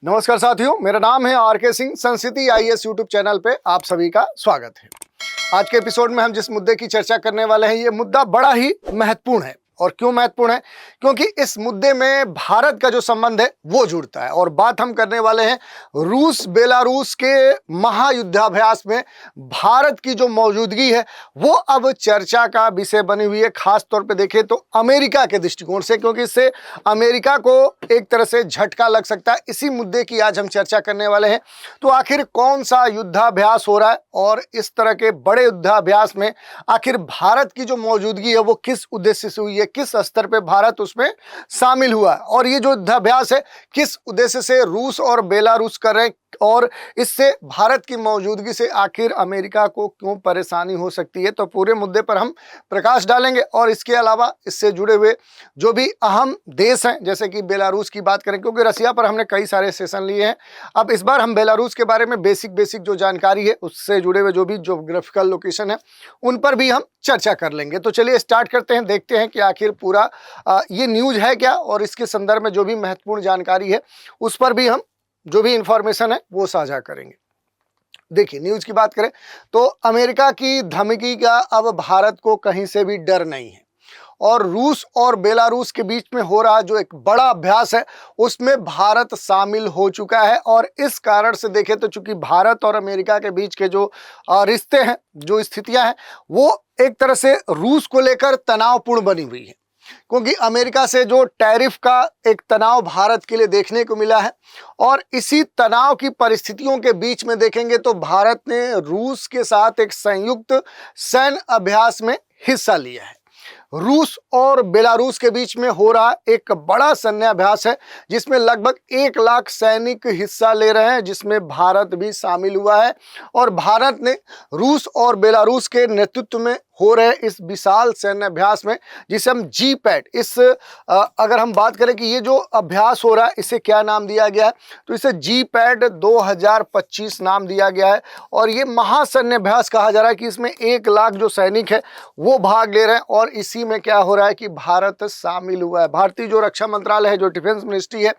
नमस्कार साथियों, मेरा नाम है आर.के. सिंह। संस्कृति आईएएस यूट्यूब चैनल पे आप सभी का स्वागत है। आज के एपिसोड में हम जिस मुद्दे की चर्चा करने वाले हैं, ये मुद्दा बड़ा ही महत्वपूर्ण है। और क्यों महत्वपूर्ण है? क्योंकि इस मुद्दे में भारत का जो संबंध है वो जुड़ता है। और बात हम करने वाले हैं रूस बेलारूस के महायुद्धाभ्यास में भारत की जो मौजूदगी है वो अब चर्चा का विषय बनी हुई है। खास तौर पे देखें तो अमेरिका के दृष्टिकोण से, क्योंकि इससे अमेरिका को एक तरह से झटका लग सकता है। इसी मुद्दे की आज हम चर्चा करने वाले हैं। तो आखिर कौन सा युद्धाभ्यास हो रहा है और इस तरह के बड़े युद्धाभ्यास में आखिर भारत की जो मौजूदगी है वो किस उद्देश्य से हुई है, किस स्तर पे भारत उसमें शामिल हुआ है, और ये जो युद्धाभ्यास है किस उद्देश्य से रूस और बेलारूस कर रहे हैं, और इससे भारत की मौजूदगी से आखिर अमेरिका को क्यों परेशानी हो सकती है। तो पूरे मुद्दे पर हम प्रकाश डालेंगे। और इसके अलावा इससे जुड़े हुए जो भी अहम देश हैं, जैसे कि बेलारूस की बात करें, क्योंकि रसिया पर हमने कई सारे सेशन लिए हैं। अब इस बार हम बेलारूस के बारे में बेसिक जो जानकारी है, उससे जुड़े हुए जो भी ज्योग्राफिकल लोकेशन है उन पर भी हम चर्चा कर लेंगे। तो चलिए स्टार्ट करते हैं, देखते हैं कि आखिर पूरा ये न्यूज है क्या, और इसके संदर्भ में जो भी महत्वपूर्ण जानकारी है उस पर भी हम जो भी इंफॉर्मेशन है वो साझा करेंगे। देखिए, न्यूज की बात करें तो अमेरिका की धमकी का अब भारत को कहीं से भी डर नहीं है। और रूस और बेलारूस के बीच में हो रहा जो एक बड़ा अभ्यास है उसमें भारत शामिल हो चुका है। और इस कारण से देखें तो चूंकि भारत और अमेरिका के बीच के जो रिश्ते हैं, जो स्थितियां हैं, वो एक तरह से रूस को लेकर तनावपूर्ण बनी हुई है। क्योंकि अमेरिका से जो टैरिफ का एक तनाव भारत के लिए देखने को मिला है, और इसी तनाव की परिस्थितियों के बीच में देखेंगे तो भारत ने रूस के साथ एक संयुक्त सैन्य अभ्यास में हिस्सा लिया है। रूस और बेलारूस के बीच में हो रहा एक बड़ा सैन्य अभ्यास है जिसमें लगभग 1 लाख सैनिक हिस्सा ले रहे हैं, जिसमें भारत भी शामिल हुआ है। और भारत ने रूस और बेलारूस के नेतृत्व में हो रहे इस विशाल सैन्य अभ्यास में, जिसे हम जी-पैड, अगर हम बात करें कि ये जो अभ्यास हो रहा है इसे क्या नाम दिया गया है, तो इसे जी-पैड 2025 नाम दिया गया है। और ये महासैन्य अभ्यास कहा जा रहा है कि इसमें 1 लाख जो सैनिक है वो भाग ले रहे हैं। और इसी में क्या हो रहा है कि भारत शामिल हुआ है। भारतीय जो रक्षा मंत्रालय है, जो डिफेंस मिनिस्ट्री है,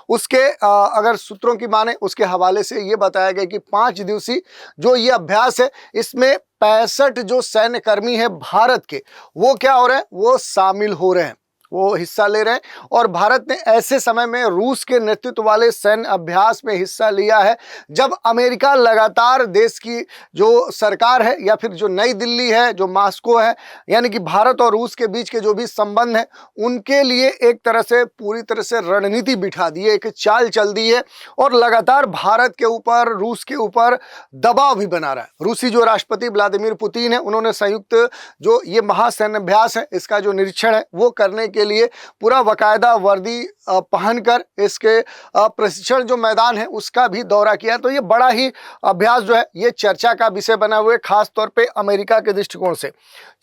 उसके अगर सूत्रों की माने उसके हवाले से ये बताया गया कि 5 दिवसीय जो ये अभ्यास है इसमें 65 जो सैन्य कर्मी है भारत के, वो क्या हो रहे हैं, वो शामिल हो रहे हैं, वो हिस्सा ले रहे हैं। और भारत ने ऐसे समय में रूस के नेतृत्व वाले सैन्य अभ्यास में हिस्सा लिया है जब अमेरिका लगातार देश की जो सरकार है, या फिर जो नई दिल्ली है, जो मास्को है, यानी कि भारत और रूस के बीच के जो भी संबंध है उनके लिए एक तरह से पूरी तरह से रणनीति बिठा दी है, एक चाल चल दी है। और लगातार भारत के ऊपर, रूस के ऊपर दबाव भी बना रहा है। रूसी जो राष्ट्रपति व्लादिमीर पुतिन है, उन्होंने संयुक्त जो ये महासैन्य अभ्यास है इसका जो निरीक्षण है वो करने के लिए पूरा बाकायदा वर्दी पहनकर इसके प्रशिक्षण जो मैदान है उसका भी दौरा किया। तो ये बड़ा ही अभ्यास जो है ये चर्चा का विषय बना हुआ है, खास तौर पे अमेरिका के दृष्टिकोण से।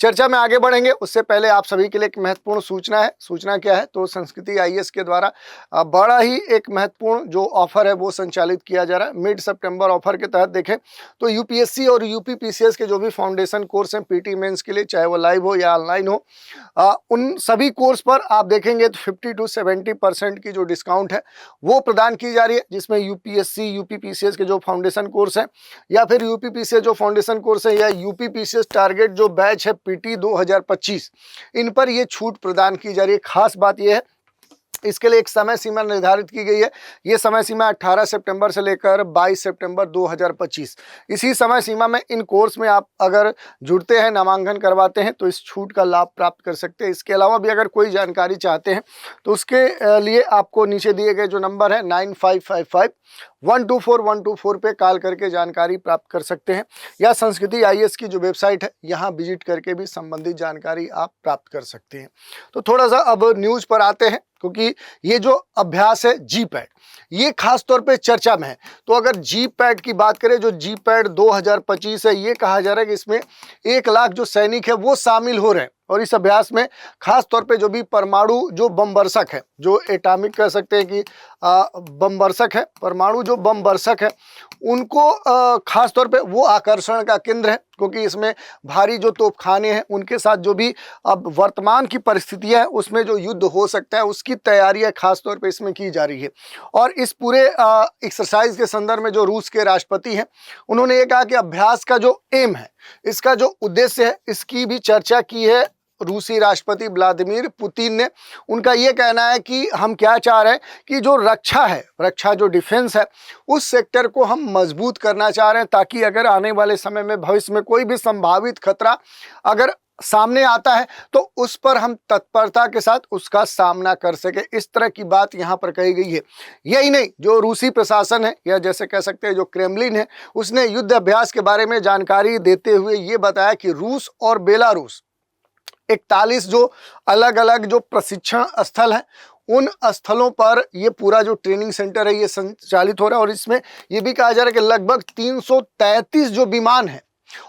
चर्चा में आगे बढ़ेंगे उससे पहले आप सभी के लिए एक महत्वपूर्ण सूचना है। सूचना क्या है? तो संस्कृति आईएएस के द्वारा बड़ा ही एक महत्वपूर्ण जो ऑफर है वो संचालित किया जा रहा है। मिड सितंबर ऑफर के तहत देखें तो यूपीएससी और यूपीपीसीएस के जो भी फाउंडेशन कोर्स हैं पीटी मेंस के लिए, चाहे वो लाइव हो या ऑनलाइन हो, उन सभी कोर्स पर आप देखेंगे तो 50 to 70% की जो डिस्काउंट है वो प्रदान की जा रही है, जिसमें यूपीएससी यूपीपीसीएस के जो फाउंडेशन कोर्स हैं, या फिर यूपीपीसीएस जो फाउंडेशन कोर्स है, या यूपीपीसीएस टारगेट जो बैच है पीटी 2025, इन पर ये छूट प्रदान की जा रही है। खास बात यह है इसके लिए एक समय सीमा निर्धारित की गई है। ये समय सीमा 18 सितंबर से लेकर 22 सितंबर 2025। इसी समय सीमा में इन कोर्स में आप अगर जुड़ते हैं, नामांकन करवाते हैं तो इस छूट का लाभ प्राप्त कर सकते हैं। इसके अलावा भी अगर कोई जानकारी चाहते हैं तो उसके लिए आपको नीचे दिए गए जो नंबर है 9555-124-124 पे कॉल करके जानकारी प्राप्त कर सकते हैं, या संस्कृति आईएएस की जो वेबसाइट है यहाँ विजिट करके भी संबंधित जानकारी आप प्राप्त कर सकते हैं। तो थोड़ा सा अब न्यूज पर आते हैं, क्योंकि ये जो अभ्यास है जी-पैड ये खास तौर पे चर्चा में है। तो अगर जी-पैड की बात करें, जो जी-पैड 2025 है, ये कहा जा रहा है कि इसमें 1 लाख जो सैनिक है वो शामिल हो रहे हैं। और इस अभ्यास में खास तौर पे जो भी परमाणु जो बम वर्षक है, जो एटॉमिक कह सकते हैं कि बम वर्षक है, परमाणु जो बम वर्षक है, उनको खास तौर पे वो आकर्षण का केंद्र है, क्योंकि इसमें भारी जो तोपखाने हैं उनके साथ जो भी अब वर्तमान की परिस्थितियां है उसमें जो युद्ध हो सकता है उसकी तैयारियां खास तौर पे इसमें की जा रही है। और इस पूरे एक्सरसाइज के संदर्भ में जो रूस के राष्ट्रपति हैं उन्होंने ये कहा कि अभ्यास का जो एम है, इसका जो उद्देश्य है, इसकी भी चर्चा की है रूसी राष्ट्रपति व्लादिमीर पुतिन ने। उनका ये कहना है कि हम क्या चाह रहे हैं कि जो रक्षा है, रक्षा जो डिफेंस है, उस सेक्टर को हम मजबूत करना चाह रहे हैं, ताकि अगर आने वाले समय में भविष्य में कोई भी संभावित खतरा अगर सामने आता है तो उस पर हम तत्परता के साथ उसका सामना कर सके। इस तरह की बात यहाँ पर कही गई है। यही नहीं, जो रूसी प्रशासन है या जैसे कह सकते हैं जो क्रेमलिन है, उसने युद्ध अभ्यास के बारे में जानकारी देते हुए ये बताया कि रूस और बेलारूस 41 जो अलग अलग जो प्रशिक्षण स्थल हैं, उन स्थलों पर ये पूरा जो ट्रेनिंग सेंटर है ये संचालित हो रहा है। और इसमें ये भी कहा जा रहा है कि लगभग 333 जो विमान हैं,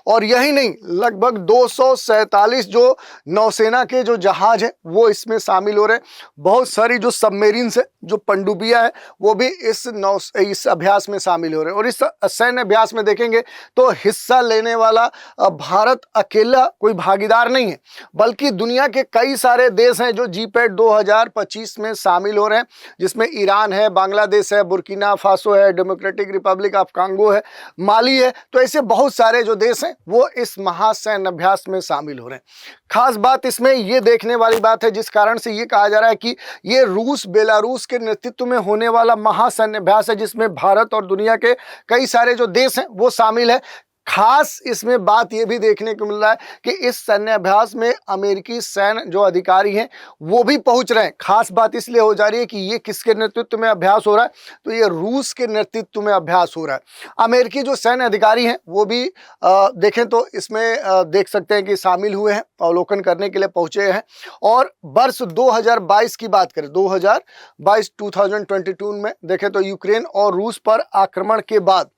और यही नहीं, लगभग 247 जो नौसेना के जो जहाज हैं वो इसमें शामिल हो रहे हैं। बहुत सारी जो सबमरीन्स है, जो पनडुब्बियां है, वो भी इस अभ्यास में शामिल हो रहे हैं। और इस सैन्य अभ्यास में देखेंगे तो हिस्सा लेने वाला भारत अकेला कोई भागीदार नहीं है, बल्कि दुनिया के कई सारे देश हैं जो जीपैड 2025 में शामिल हो रहे हैं, जिसमें ईरान है, बांग्लादेश है, बुर्किना फासो है, डेमोक्रेटिक रिपब्लिक ऑफ कांगो है, माली है। तो ऐसे बहुत सारे जो देश हैं वो इस महासैन्य अभ्यास में शामिल हो रहे हैं। खास बात इसमें ये देखने वाली बात है, जिस कारण से ये कहा जा रहा है कि ये रूस बेलारूस के नेतृत्व में होने वाला महासैन्य अभ्यास है, जिसमें भारत और दुनिया के कई सारे जो देश हैं वो शामिल है। खास इसमें बात यह भी देखने को मिल रहा है कि इस सैन्य अभ्यास में अमेरिकी सैन्य जो अधिकारी हैं वो भी पहुंच रहे हैं। खास बात इसलिए हो जा रही है कि ये किसके नेतृत्व में अभ्यास हो रहा है, तो ये रूस के नेतृत्व में अभ्यास हो रहा है। अमेरिकी जो सैन्य अधिकारी हैं वो भी देखें तो इसमें देख सकते हैं कि शामिल हुए हैं, अवलोकन करने के लिए पहुंचे हैं। और वर्ष 2022 की बात करें, 2022 में देखें तो यूक्रेन और रूस पर आक्रमण के बाद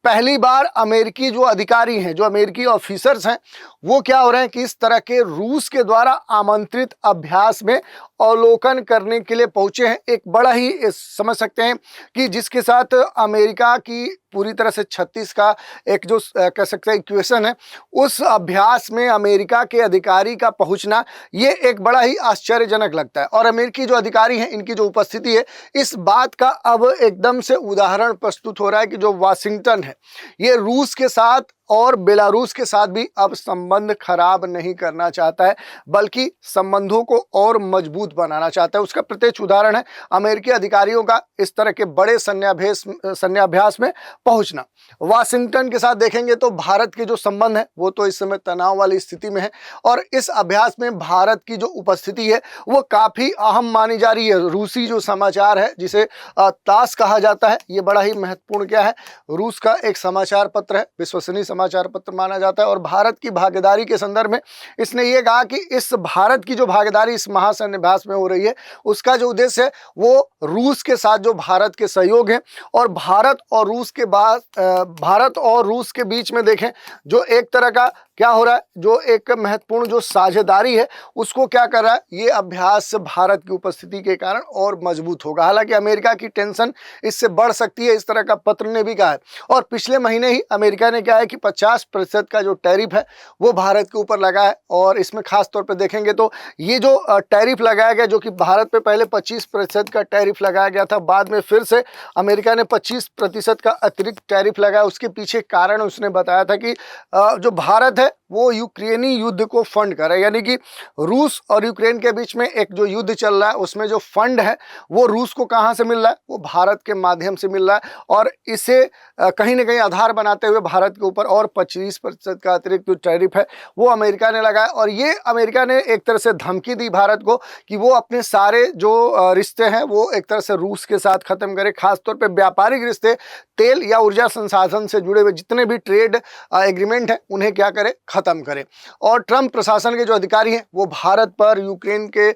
पहली बार अमेरिकी जो अधिकारी हैं, जो अमेरिकी ऑफिसर्स हैं, वो क्या हो रहे हैं कि इस तरह के रूस के द्वारा आमंत्रित अभ्यास में अवलोकन करने के लिए पहुंचे हैं। एक बड़ा ही समझ सकते हैं कि जिसके साथ अमेरिका की पूरी तरह से 36 का एक जो कह सकते हैं इक्वेशन है, उस अभ्यास में अमेरिका के अधिकारी का पहुंचना ये एक बड़ा ही आश्चर्यजनक लगता है। और अमेरिकी जो अधिकारी हैं, इनकी जो उपस्थिति है, इस बात का अब एकदम से उदाहरण प्रस्तुत हो रहा है कि जो वाशिंगटन है, ये रूस के साथ और बेलारूस के साथ भी अब संबंध खराब नहीं करना चाहता है, बल्कि संबंधों को और मजबूत बनाना चाहता है। उसका प्रत्यक्ष उदाहरण है अमेरिकी अधिकारियों का इस तरह के बड़े सैन्य अभ्यास में पहुंचना। वाशिंगटन के साथ देखेंगे तो भारत के जो संबंध है वो तो इस समय तनाव वाली स्थिति में है, और इस अभ्यास में भारत की जो उपस्थिति है वो काफी अहम मानी जा रही है। रूसी जो समाचार है, जिसे तास कहा जाता है, ये बड़ा ही महत्वपूर्ण क्या है, रूस का एक समाचार पत्र है, विश्वसनीय समाचार पत्र माना जाता है। और भारत की भागीदारी के संदर्भ में इसने ये कहा कि इस भारत की जो भागीदारी इस महासैन्य अभ्यास में हो रही है, उसका जो उद्देश्य है वो रूस के साथ जो भारत के सहयोग है, और भारत और रूस के बीच में देखें जो एक तरह का क्या हो रहा है, जो एक महत्वपूर्ण जो साझेदारी है उसको क्या कर रहा है, ये अभ्यास भारत की उपस्थिति के कारण और मजबूत होगा। हालांकि अमेरिका की टेंशन इससे बढ़ सकती है, इस तरह का पत्र ने भी कहा है। और पिछले महीने ही अमेरिका ने कहा है कि 50% का जो टैरिफ है वो भारत के ऊपर लगा है। और इसमें खास तौर पर देखेंगे तो ये जो टैरिफ लगाया गया, जो कि भारत पे पहले 25% का टैरिफ लगाया गया था, बाद में फिर से अमेरिका ने 25% का अतिरिक्त टैरिफ लगाया। उसके पीछे कारण उसने बताया था कि जो भारत है वो यूक्रेनी युद्ध को फंड कर रहा है, यानी कि रूस और यूक्रेन के बीच में एक जो युद्ध चल रहा है उसमें जो फंड है वो रूस को कहां से मिल रहा है, वो भारत के माध्यम से मिल रहा है। और इसे कहीं ना कहीं आधार बनाते हुए भारत के ऊपर और 25% का अतिरिक्त जो टैरिफ है वो अमेरिका ने लगाया। और ये अमेरिका ने एक तरह से धमकी दी भारत को कि वो अपने सारे जो रिश्ते हैं वो एक तरह से रूस के साथ खत्म करे, खासतौर पर व्यापारिक रिश्ते, तेल या ऊर्जा संसाधन से जुड़े हुए जितने भी ट्रेड एग्रीमेंट है उन्हें क्या करे, ख़त्म करें। और ट्रंप प्रशासन के जो अधिकारी हैं वो भारत पर यूक्रेन के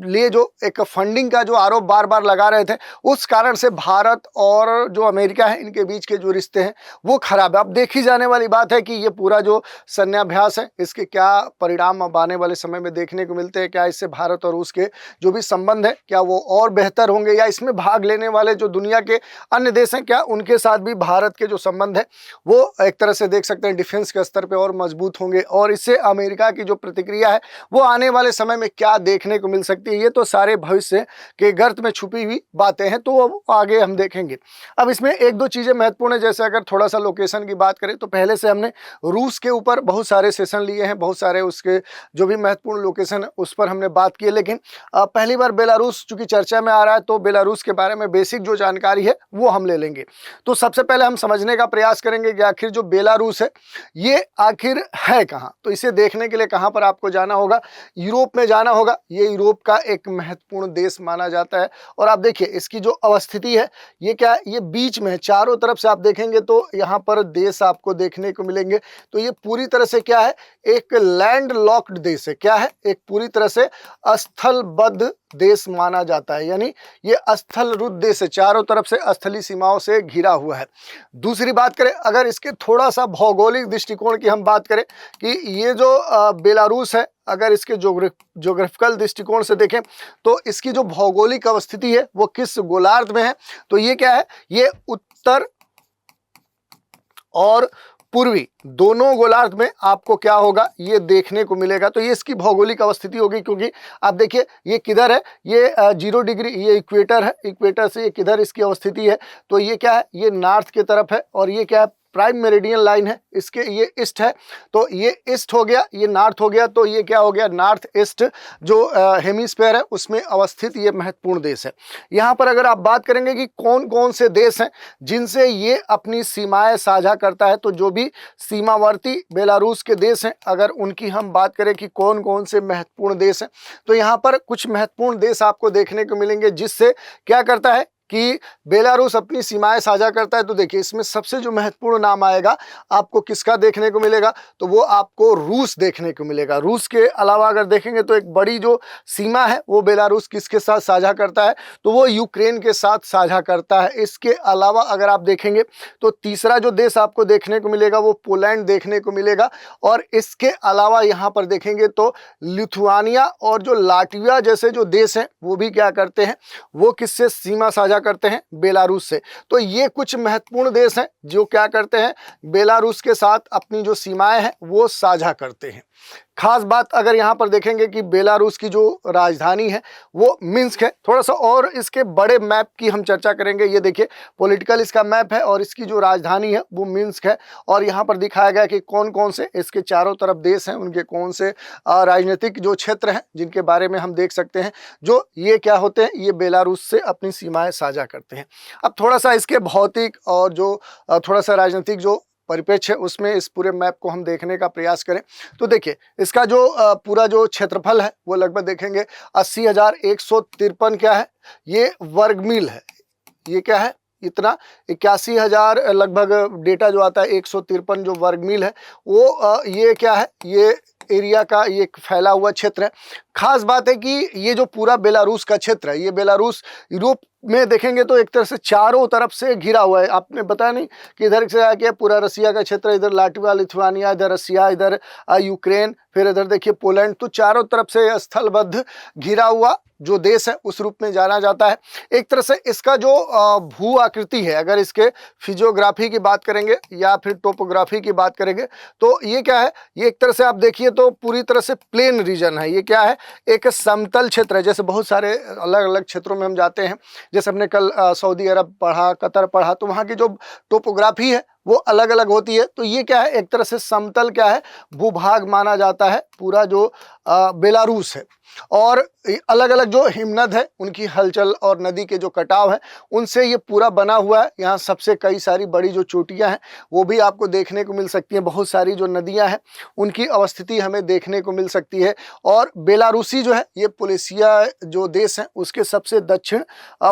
लिए जो एक फंडिंग का जो आरोप बार बार लगा रहे थे, उस कारण से भारत और जो अमेरिका है इनके बीच के जो रिश्ते हैं वो खराब है। अब देखी जाने वाली बात है कि ये पूरा जो सैन्याभ्यास है इसके क्या परिणाम अब आने वाले समय में देखने को मिलते हैं। क्या इससे भारत और रूस के जो भी संबंध है क्या वो और बेहतर होंगे, या इसमें भाग लेने वाले जो दुनिया के अन्य देश हैं क्या उनके साथ भी भारत के जो संबंध है वो एक तरह से देख सकते हैं डिफेंस के स्तर पे और मजबूत होंगे। और इससे अमेरिका की जो प्रतिक्रिया है वो आने वाले समय में क्या देखने को मिल सकती है, ये तो सारे भविष्य के गर्त में छुपी हुई बातें हैं, तो आगे हम देखेंगे। अब इसमें एक दो चीज़ें महत्वपूर्ण है, जैसे अगर थोड़ा सा लोकेशन की बात करें तो पहले से हमने रूस के ऊपर बहुत सारे सेशन लिए हैं, बहुत सारे उसके जो भी महत्वपूर्ण लोकेशन है उस पर हमने बात की है। लेकिन पहली बार बेलारूस चूंकि चर्चा में आ रहा है तो बेलारूस के बारे में बेसिक जो जानकारी है वो हम ले लेंगे। तो सबसे पहले हम समझने का प्रयास करेंगे कि आखिर जो बेलारूस है ये आखिर है कहाँ। तो इसे देखने के लिए कहाँ पर आपको जाना होगा, यूरोप में जाना होगा। ये यूरोप का एक महत्वपूर्ण देश माना जाता है। और आप देखिए इसकी जो अवस्थिति है ये क्या है, ये बीच में है। चारों तरफ से आप देखेंगे तो यहाँ पर देश आपको देखने को मिलेंगे। तो ये पूरी तरह से क्या है, एक लैंड लॉक्ड देश है। क्या है, एक पूरी तरह से स्थलबद्ध देश माना जाता है, यानी ये स्थलरुद्ध देश है, चारों तरफ से स्थलीय सीमाओं से घिरा हुआ है। दूसरी बात करें अगर इसके थोड़ा सा भौगोलिक दृष्टिकोण की हम बात करें कि ये जो बेलारूस है अगर इसके ज्योग्राफिकल दृष्टिकोण से देखें तो इसकी जो भौगोलिक अवस्थिति है वो किस गोलार्ध में है, तो ये क्या है, ये उत्तर और पूर्वी दोनों गोलार्ध में आपको क्या होगा ये देखने को मिलेगा। तो ये इसकी भौगोलिक अवस्थिति होगी, क्योंकि आप देखिए ये किधर है, ये 0 डिग्री, ये इक्वेटर है, इक्वेटर से ये किधर इसकी अवस्थिति है, तो ये क्या है, ये नॉर्थ की तरफ है। और ये क्या है, प्राइम मेरिडियन लाइन है, इसके ये ईस्ट है, तो ये ईस्ट हो गया, ये नॉर्थ हो गया, तो ये क्या हो गया, नॉर्थ ईस्ट जो हेमिस्फीयर है उसमें अवस्थित ये महत्वपूर्ण देश है। यहाँ पर अगर आप बात करेंगे कि कौन कौन से देश हैं जिनसे ये अपनी सीमाएं साझा करता है, तो जो भी सीमावर्ती बेलारूस के देश हैं अगर उनकी हम बात करें कि कौन कौन से महत्वपूर्ण देश हैं, तो यहाँ पर कुछ महत्वपूर्ण देश आपको देखने को मिलेंगे जिससे क्या करता है कि बेलारूस अपनी सीमाएं साझा करता है। तो देखिए इसमें सबसे जो महत्वपूर्ण नाम आएगा आपको किसका देखने को मिलेगा, तो वो आपको रूस देखने को मिलेगा। रूस के अलावा अगर देखेंगे तो एक बड़ी जो सीमा है वो बेलारूस किसके साथ साझा करता है, तो वो यूक्रेन के साथ साझा करता है। इसके अलावा अगर आप देखेंगे तो तीसरा जो देश आपको देखने को मिलेगा वो पोलैंड देखने को मिलेगा। और इसके अलावा यहाँ पर देखेंगे तो लिथुआनिया और जो लाटविया जैसे जो देश हैं वो भी क्या करते हैं, वो किससे सीमा साझा करते हैं, बेलारूस से। तो ये कुछ महत्वपूर्ण देश हैं जो क्या करते हैं, बेलारूस के साथ अपनी जो सीमाएं हैं वो साझा करते हैं। खास बात अगर यहाँ पर देखेंगे कि बेलारूस की जो राजधानी है वो मिन्स्क है। थोड़ा सा और इसके बड़े मैप की हम चर्चा करेंगे। ये देखिए पॉलिटिकल इसका मैप है और इसकी जो राजधानी है वो मिन्स्क है। और यहाँ पर दिखाया गया कि कौन कौन से इसके चारों तरफ देश हैं, उनके कौन से राजनीतिक जो क्षेत्र हैं जिनके बारे में हम देख सकते हैं, जो ये क्या होते हैं, ये बेलारूस से अपनी सीमाएं साझा करते हैं। अब थोड़ा सा इसके भौतिक और जो थोड़ा सा राजनीतिक जो परिप्रेक्ष्य है उसमें इस पूरे मैप को हम देखने का प्रयास करें तो देखिए इसका जो पूरा जो क्षेत्रफल है वो लगभग देखेंगे 80,153 क्या है, ये वर्ग मील है। ये क्या है, इतना 81,000 लगभग डेटा जो आता है 153 जो वर्ग मील है वो ये क्या है, ये एरिया का ये फैला हुआ क्षेत्र है। खास बात है कि ये जो पूरा बेलारूस का क्षेत्र है, ये बेलारूस यूरोप में देखेंगे तो एक तरह से चारों तरफ से घिरा हुआ है। आपने बताया नहीं कि इधर से आके पूरा रसिया का क्षेत्र, इधर लाटविया लिथुआनिया, इधर रसिया, इधर यूक्रेन, फिर इधर देखिए पोलैंड, तो चारों तरफ से स्थलबद्ध घिरा हुआ जो देश है उस रूप में जाना जाता है। एक तरह से इसका जो भू आकृति है, अगर इसके फिजियोग्राफी की बात करेंगे या फिर टोपोग्राफी की बात करेंगे तो ये क्या है, ये एक तरह से आप देखिए तो पूरी तरह से प्लेन रीजन है। ये क्या है, एक समतल क्षेत्र है। जैसे बहुत सारे अलग अलग क्षेत्रों में हम जाते हैं, जैसे हमने कल सऊदी अरब पढ़ा, कतर पढ़ा, तो वहाँ की जो टोपोग्राफी है वो अलग अलग होती है। तो ये क्या है, एक तरह से समतल क्या है, भूभाग माना जाता है पूरा जो बेलारूस है। और अलग अलग जो हिमनद है उनकी हलचल और नदी के जो कटाव है उनसे ये पूरा बना हुआ है। यहाँ सबसे कई सारी बड़ी जो चोटियाँ हैं वो भी आपको देखने को मिल सकती हैं। बहुत सारी जो नदियाँ हैं उनकी अवस्थिति हमें देखने को मिल सकती है। और बेलारूसी जो है ये पोलिसिया जो देश है उसके सबसे दक्षिण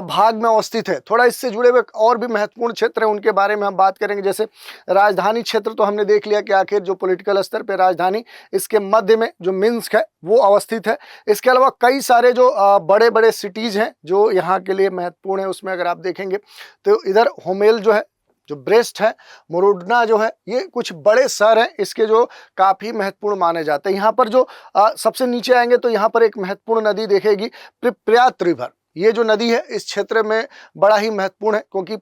भाग में अवस्थित है। थोड़ा इससे जुड़े हुए और भी महत्वपूर्ण क्षेत्र हैं, उनके बारे में हम बात करेंगे। जैसे से राजधानी क्षेत्र तो हमने देख लिया कि आखिर जो पॉलिटिकल स्तर पे राजधानी इसके मध्य में जो मिन्स्क है वो अवस्थित है। इसके अलावा कई सारे जो बड़े बड़े सिटीज़ हैं जो यहाँ के लिए महत्वपूर्ण है, उसमें अगर आप देखेंगे तो इधर होमेल जो है, जो ब्रेस्ट है, मोरोडना जो है, ये कुछ बड़े शहर हैं इसके जो काफ़ी महत्वपूर्ण माने जाते हैं। यहाँ पर जो सबसे नीचे आएंगे तो यहाँ पर एक महत्वपूर्ण नदी देखेगी, प्रिप्यात रिवर। ये जो नदी है इस क्षेत्र में बड़ा ही महत्वपूर्ण है, क्योंकि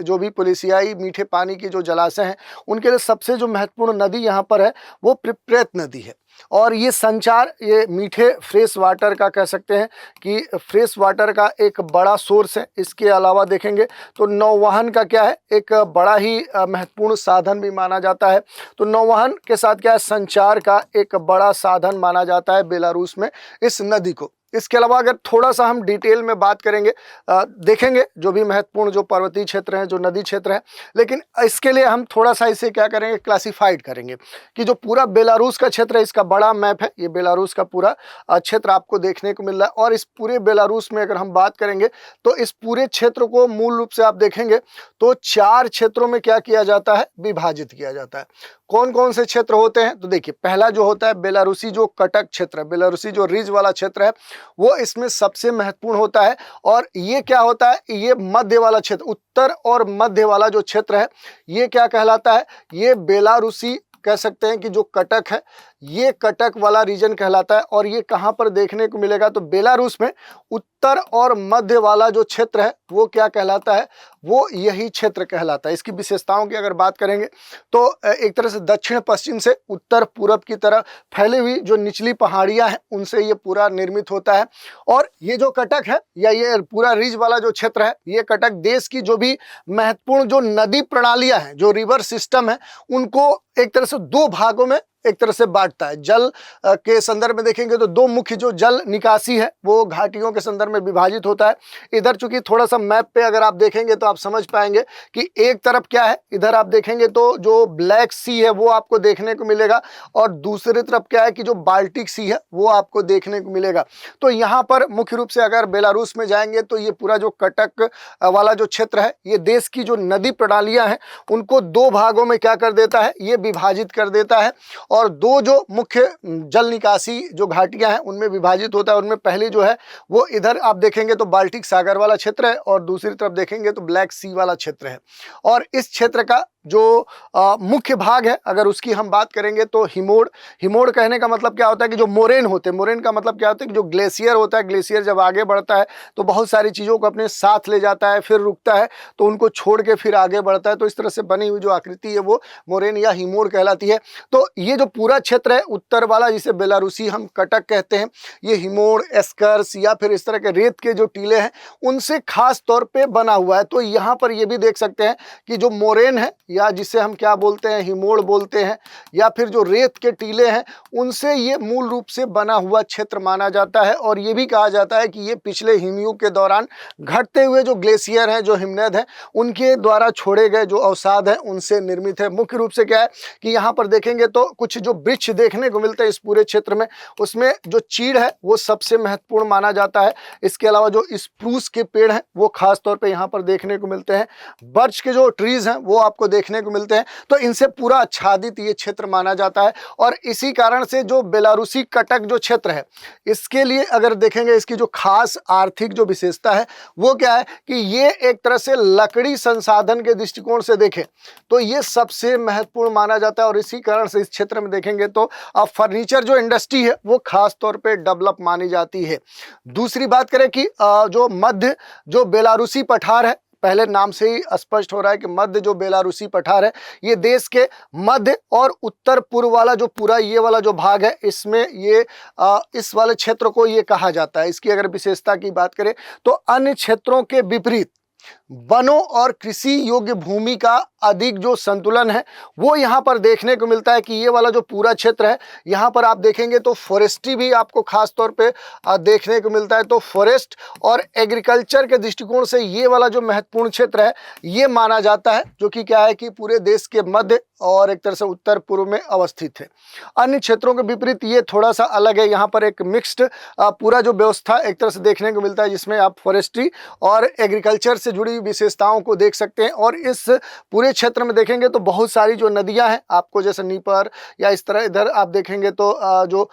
जो भी पोलिसियाई मीठे पानी के जो जलाशय हैं उनके लिए सबसे जो महत्वपूर्ण नदी यहाँ पर है वो प्रिप्यात नदी है। और ये संचार, ये मीठे फ्रेश वाटर का कह सकते हैं कि फ्रेश वाटर का एक बड़ा सोर्स है। इसके अलावा देखेंगे तो नौवहन का क्या है, एक बड़ा ही महत्वपूर्ण साधन भी माना जाता है। तो नौवहन के साथ क्या है, संचार का एक बड़ा साधन माना जाता है बेलारूस में इस नदी को। इसके अलावा अगर थोड़ा सा हम डिटेल में बात करेंगे, देखेंगे जो भी महत्वपूर्ण जो पर्वतीय क्षेत्र हैं, जो नदी क्षेत्र है, लेकिन इसके लिए हम थोड़ा सा इसे क्या करेंगे, क्लासिफाइड करेंगे कि जो पूरा बेलारूस का क्षेत्र है, इसका बड़ा मैप है, ये बेलारूस का पूरा क्षेत्र आपको देखने को मिल रहा है। और इस पूरे बेलारूस में अगर हम बात करेंगे तो इस पूरे क्षेत्र को मूल रूप से आप देखेंगे तो 4 क्षेत्रों में क्या किया जाता है, विभाजित किया जाता है। कौन कौन से क्षेत्र होते हैं, तो देखिए पहला जो होता है बेलारूसी जो कटक क्षेत्र है, बेलारूसी जो रिज वाला क्षेत्र है वो इसमें सबसे महत्वपूर्ण होता है। और ये क्या होता है, ये मध्य वाला क्षेत्र, उत्तर और मध्य वाला जो क्षेत्र है ये क्या कहलाता है, ये बेलारूसी कह सकते हैं कि जो कटक है ये कटक वाला रीजन कहलाता है। और ये कहाँ पर देखने को मिलेगा, तो बेलारूस में उत्तर और मध्य वाला जो क्षेत्र है वो क्या कहलाता है, वो यही क्षेत्र कहलाता है। इसकी विशेषताओं की अगर बात करेंगे तो एक तरह से दक्षिण पश्चिम से उत्तर पूरब की तरफ फैली हुई जो निचली पहाड़ियां हैं उनसे ये पूरा निर्मित होता है। और ये जो कटक है या ये पूरा रिज वाला जो क्षेत्र है, ये कटक देश की जो भी महत्वपूर्ण जो नदी प्रणालियां हैं, जो रिवर सिस्टम है, उनको एक तरह से 2 भागों में एक तरह से बांटता है। जल के संदर्भ में देखेंगे तो 2 मुख्य जो जल निकासी है वो घाटियों के संदर्भ में विभाजित होता है। इधर चूंकि थोड़ा सा मैप पे अगर आप देखेंगे तो आप समझ पाएंगे कि एक तरफ क्या है, इधर आप देखेंगे तो जो ब्लैक सी है वो आपको देखने को मिलेगा, और दूसरी तरफ क्या है कि जो बाल्टिक सी है वो आपको देखने को मिलेगा। तो यहाँ पर मुख्य रूप से अगर बेलारूस में जाएंगे तो ये पूरा जो कटक वाला जो क्षेत्र है ये देश की जो नदी प्रणालियां हैं उनको 2 भागों में क्या कर देता है, ये विभाजित कर देता है। और 2 जो मुख्य जल निकासी जो घाटियां हैं उनमें विभाजित होता है। उनमें पहली जो है वो इधर आप देखेंगे तो बाल्टिक सागर वाला क्षेत्र है, और दूसरी तरफ देखेंगे तो ब्लैक सी वाला क्षेत्र है। और इस क्षेत्र का जो मुख्य भाग है अगर उसकी हम बात करेंगे तो हिमोड़ कहने का मतलब क्या होता है कि जो मोरेन होते हैं, मोरेन का मतलब क्या होता है कि जो ग्लेशियर होता है, ग्लेशियर जब आगे बढ़ता है तो बहुत सारी चीज़ों को अपने साथ ले जाता है, फिर रुकता है तो उनको छोड़ के फिर आगे बढ़ता है। तो इस तरह से बनी हुई जो आकृति है वो मोरेन या हिमोड़ कहलाती है। तो ये जो पूरा क्षेत्र है उत्तर वाला, जिसे बेलारूसी हम कटक कहते हैं, ये हिमोड़, एस्कर्स या फिर इस तरह के रेत के जो टीले हैं उनसे खास तौर पर बना हुआ है। तो यहाँ पर ये भी देख सकते हैं कि जो मोरेन है या जिसे हम क्या बोलते हैं, हिमोड़ बोलते हैं, या फिर जो रेत के टीले हैं उनसे ये मूल रूप से बना हुआ क्षेत्र माना जाता है। और ये भी कहा जाता है कि ये पिछले हिमयुग के दौरान घटते हुए जो ग्लेशियर हैं, जो हिमनद हैं, उनके द्वारा छोड़े गए जो अवसाद हैं उनसे निर्मित है। मुख्य रूप से क्या है कि यहाँ पर देखेंगे तो कुछ जो वृक्ष देखने को मिलते हैं इस पूरे क्षेत्र में, उसमें जो चीड़ है वो सबसे महत्वपूर्ण माना जाता है। इसके अलावा जो स्प्रूस के पेड़ हैं वो खास तौर पर यहाँ पर देखने को मिलते हैं। बर्च के जो ट्रीज हैं वो आपको देखने को मिलते हैं। तो इनसे पूरा आच्छादित ये क्षेत्र माना जाता है। और इसी कारण से जो बेलारूसी कटक जो क्षेत्र है इसके लिए अगर देखेंगे इसकी जो खास आर्थिक जो विशेषता है वो क्या है कि ये एक तरह से लकड़ी संसाधन के दृष्टिकोण से देखें तो ये सबसे महत्वपूर्ण माना जाता है। और इसी कारण से इस क्षेत्र में देखेंगे तो अब फर्नीचर जो इंडस्ट्री है वो खास तौर पे डेवलप मानी जाती है। दूसरी बात करें कि जो मध्य जो बेलारूसी पठार है, पहले नाम से ही स्पष्ट हो रहा है कि मध्य जो बेलारूसी पठार है ये देश के मध्य और उत्तर पूर्व वाला जो पूरा ये वाला जो भाग है इसमें ये इस वाले क्षेत्र को ये कहा जाता है। इसकी अगर विशेषता की बात करें तो अन्य क्षेत्रों के विपरीत वनों और कृषि योग्य भूमि का अधिक जो संतुलन है वो यहाँ पर देखने को मिलता है कि ये वाला जो पूरा क्षेत्र है यहाँ पर आप देखेंगे तो फॉरेस्ट्री भी आपको खास तौर पे देखने को मिलता है। तो फॉरेस्ट और एग्रीकल्चर के दृष्टिकोण से ये वाला जो महत्वपूर्ण क्षेत्र है ये माना जाता है, जो कि क्या है कि पूरे देश के मध्य और एक तरह से उत्तर पूर्व में अवस्थित है। अन्य क्षेत्रों के विपरीत ये थोड़ा सा अलग है। यहाँ पर एक मिक्स्ड पूरा जो व्यवस्था एक तरह से देखने को मिलता है जिसमें आप फॉरेस्ट्री और एग्रीकल्चर से जुड़ी हुई विशेषताओं को देख सकते हैं। और इस पूरे क्षेत्र में देखेंगे तो बहुत सारी जो नदियां हैं आपको, जैसे नीपर या इस तरह इधर आप देखेंगे तो जो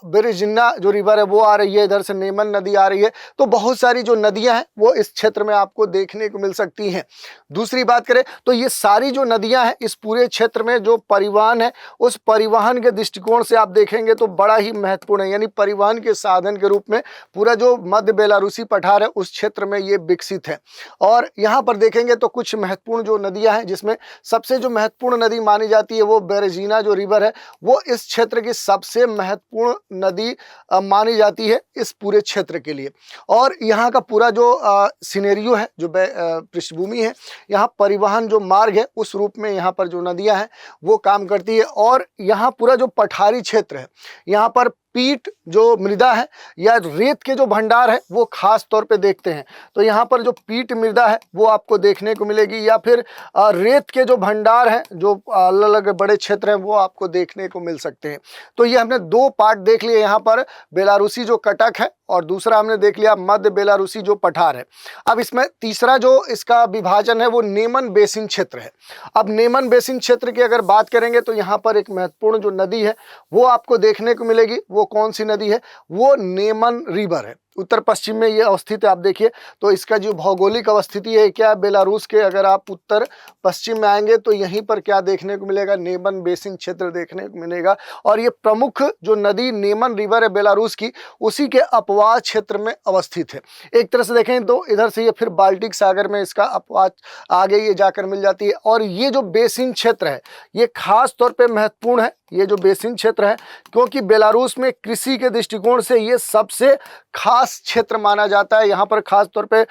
बिरजिन्ना जो रिवर है वो आ रही है, इधर से नेमन नदी आ रही है। तो बहुत सारी जो नदियां हैं वो इस क्षेत्र में आपको देखने को मिल सकती हैं। दूसरी बात करें तो ये सारी जो नदियां हैं इस पूरे क्षेत्र में जो परिवहन है, उस परिवहन के दृष्टिकोण से आप देखेंगे तो बड़ा ही महत्वपूर्ण है। यानी परिवहन के साधन के रूप में पूरा जो मध्य बेलारूसी पठार है उस क्षेत्र में ये विकसित है। और यहाँ पर देखेंगे तो कुछ महत्वपूर्ण जो नदियां हैं, जिसमें सबसे जो महत्वपूर्ण नदी मानी जाती है वो बेरजीना जो रिवर है, वो इस क्षेत्र की सबसे महत्वपूर्ण नदी मानी जाती है इस पूरे क्षेत्र के लिए। और यहाँ का पूरा जो सिनेरियो है, जो पृष्ठभूमि है, यहाँ परिवहन जो मार्ग है उस रूप में यहाँ पर जो नदियां हैं वो काम करती है। और यहाँ पूरा जो पठारी क्षेत्र है, यहाँ पर पीट जो मृदा है या रेत के जो भंडार है वो खास तौर पे देखते हैं। तो यहाँ पर जो पीट मृदा है वो आपको देखने को मिलेगी, या फिर रेत के जो भंडार हैं, जो अलग अलग बड़े क्षेत्र हैं, वो आपको देखने को मिल सकते हैं। तो ये हमने दो पार्ट देख लिए, यहाँ पर बेलारूसी जो कटक है और दूसरा हमने देख लिया मध्य बेलारूसी जो पठार है। अब इसमें तीसरा जो इसका विभाजन है वो नेमन बेसिन क्षेत्र है। अब नेमन बेसिन क्षेत्र की अगर बात करेंगे तो यहाँ पर एक महत्वपूर्ण जो नदी है वो आपको देखने को मिलेगी। वो कौन सी नदी है? वो नेमन रिवर है। उत्तर पश्चिम में ये अवस्थित है। आप देखिए तो इसका जो भौगोलिक अवस्थिति है क्या, बेलारूस के अगर आप उत्तर पश्चिम में आएंगे तो यहीं पर क्या देखने को मिलेगा, नेमन बेसिन क्षेत्र देखने को मिलेगा। और ये प्रमुख जो नदी नेमन रिवर है बेलारूस की, उसी के अपवाद क्षेत्र में अवस्थित है। एक तरह से देखें तो इधर से ये फिर बाल्टिक सागर में इसका अपवाद आगे ये जाकर मिल जाती है। और ये जो बेसिन क्षेत्र है ये खास तौर पर महत्वपूर्ण है, ये जो बेसिन क्षेत्र है, क्योंकि बेलारूस में कृषि के दृष्टिकोण से ये सबसे खास क्षेत्र माना जाता है। यहाँ पर खास तौर पे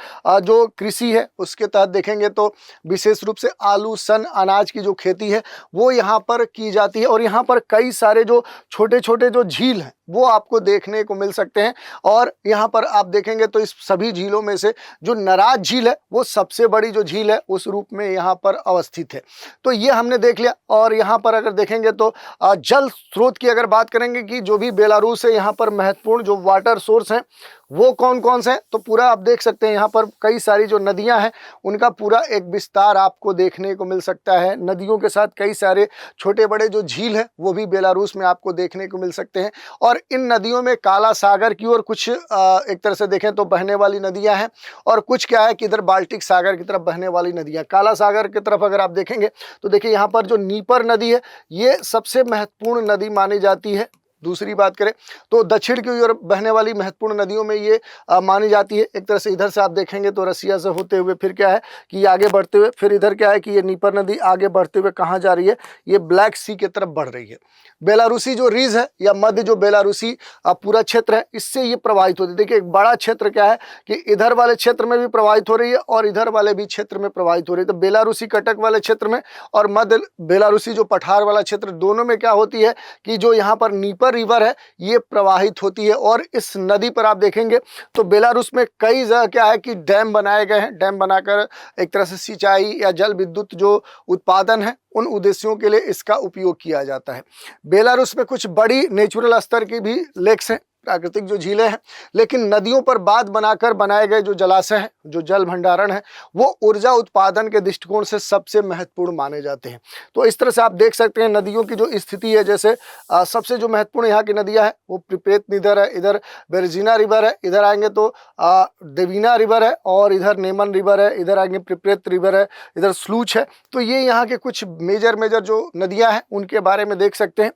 जो कृषि है उसके तहत देखेंगे तो विशेष रूप से आलू, सन, अनाज की जो खेती है वो यहाँ पर की जाती है। और यहाँ पर कई सारे जो छोटे छोटे जो झील हैं वो आपको देखने को मिल सकते हैं। और यहाँ पर आप देखेंगे तो इस सभी झीलों में से जो नराज झील है वो सबसे बड़ी जो झील है उस रूप में यहाँ पर अवस्थित है। तो ये हमने देख लिया। और यहाँ पर अगर देखेंगे तो जल स्रोत की अगर बात करेंगे कि जो भी बेलारूस है यहाँ पर महत्वपूर्ण जो वाटर सोर्स हैं वो कौन कौन से हैं, तो पूरा आप देख सकते हैं यहाँ पर कई सारी जो नदियां हैं उनका पूरा एक विस्तार आपको देखने को मिल सकता है। नदियों के साथ कई सारे छोटे बड़े जो झील हैं वो भी बेलारूस में आपको देखने को मिल सकते हैं। और इन नदियों में काला सागर की ओर कुछ एक तरह से देखें तो बहने वाली नदियां हैं, और कुछ क्या है कि इधर बाल्टिक सागर की तरफ बहने वाली नदियां। काला सागर की तरफ अगर आप देखेंगे तो देखिए यहाँ पर जो नीपर नदी है ये सबसे महत्वपूर्ण नदी मानी जाती है। दूसरी बात करें तो दक्षिण की ओर बहने वाली महत्वपूर्ण नदियों में ये मानी जाती है। एक तरह से इधर से आप देखेंगे तो रसिया से होते हुए फिर क्या है कि ये आगे बढ़ते हुए फिर इधर क्या है कि ये नीपर नदी आगे बढ़ते हुए कहाँ जा रही है, ये ब्लैक सी की तरफ बढ़ रही है। बेलारूसी जो रीज है या मध्य जो बेलारूसी पूरा क्षेत्र है इससे ये प्रभावित होती है। देखिए एक बड़ा क्षेत्र क्या है कि इधर वाले क्षेत्र में भी प्रभावित हो रही है और इधर वाले भी क्षेत्र में प्रभावित हो रही है। तो बेलारूसी कटक वाले क्षेत्र में और मध्य बेलारूसी जो पठार वाला क्षेत्र, दोनों में क्या होती है कि जो यहाँ पर नीपर रिवर है ये प्रवाहित होती है। और इस नदी पर आप देखेंगे तो बेलारूस में कई जगह क्या है कि डैम बनाए गए हैं। डैम बनाकर एक तरह से सिंचाई या जल विद्युत जो उत्पादन है उन उद्देश्यों के लिए इसका उपयोग किया जाता है। बेलारूस में कुछ बड़ी नेचुरल स्तर की भी लेक्स हैं, प्राकृतिक जो झीलें हैं, लेकिन नदियों पर बांध बनाकर बनाए गए जो जलाशय हैं, जो जल भंडारण है, वो ऊर्जा उत्पादन के दृष्टिकोण से सबसे महत्वपूर्ण माने जाते हैं। तो इस तरह से आप देख सकते हैं नदियों की जो स्थिति है। जैसे सबसे जो महत्वपूर्ण यहाँ की नदियाँ हैं वो प्रिपेत निधर है, इधर बेरजीना रिवर है, इधर आएंगे तो देवीना रिवर है, और इधर नेमन रिवर है, इधर आएंगे प्रिपेत रिवर है, इधर स्लूच है। तो ये यहाँ के कुछ मेजर जो नदियाँ हैं उनके बारे में देख सकते हैं।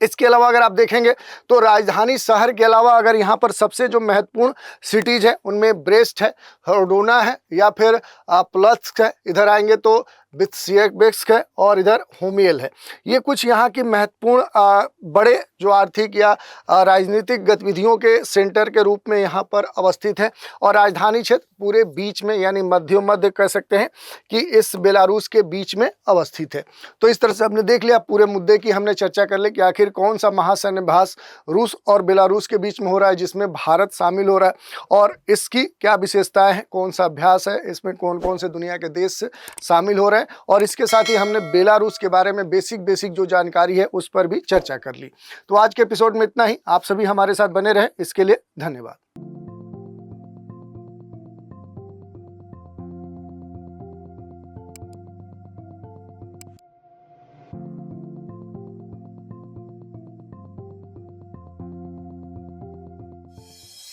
इसके अलावा अगर आप देखेंगे तो राजधानी शहर के अलावा अगर यहाँ पर सबसे जो महत्वपूर्ण सिटीज है उनमें ब्रेस्ट है, हरडोना है, या फिर प्लस्क है, इधर आएंगे तो बित्सियेक्स है, और इधर होमियल है। ये कुछ यहाँ की महत्वपूर्ण बड़े जो आर्थिक या राजनीतिक गतिविधियों के सेंटर के रूप में यहाँ पर अवस्थित है। और राजधानी क्षेत्र पूरे बीच में यानी मध्य कह सकते हैं कि इस बेलारूस के बीच में अवस्थित है। तो इस तरह से हमने देख लिया पूरे मुद्दे की हमने चर्चा कर ली कि आखिर कौन सा महासैन्याभ्यास रूस और बेलारूस के बीच में हो रहा है जिसमें भारत शामिल हो रहा है, और इसकी क्या विशेषताएं हैं, कौन सा अभ्यास है, इसमें कौन कौन से दुनिया के देश शामिल हो रहे हैं। और इसके साथ ही हमने बेलारूस के बारे में बेसिक जो जानकारी है उस पर भी चर्चा कर ली। तो आज के एपिसोड में इतना ही। आप सभी हमारे साथ बने रहें, इसके लिए धन्यवाद।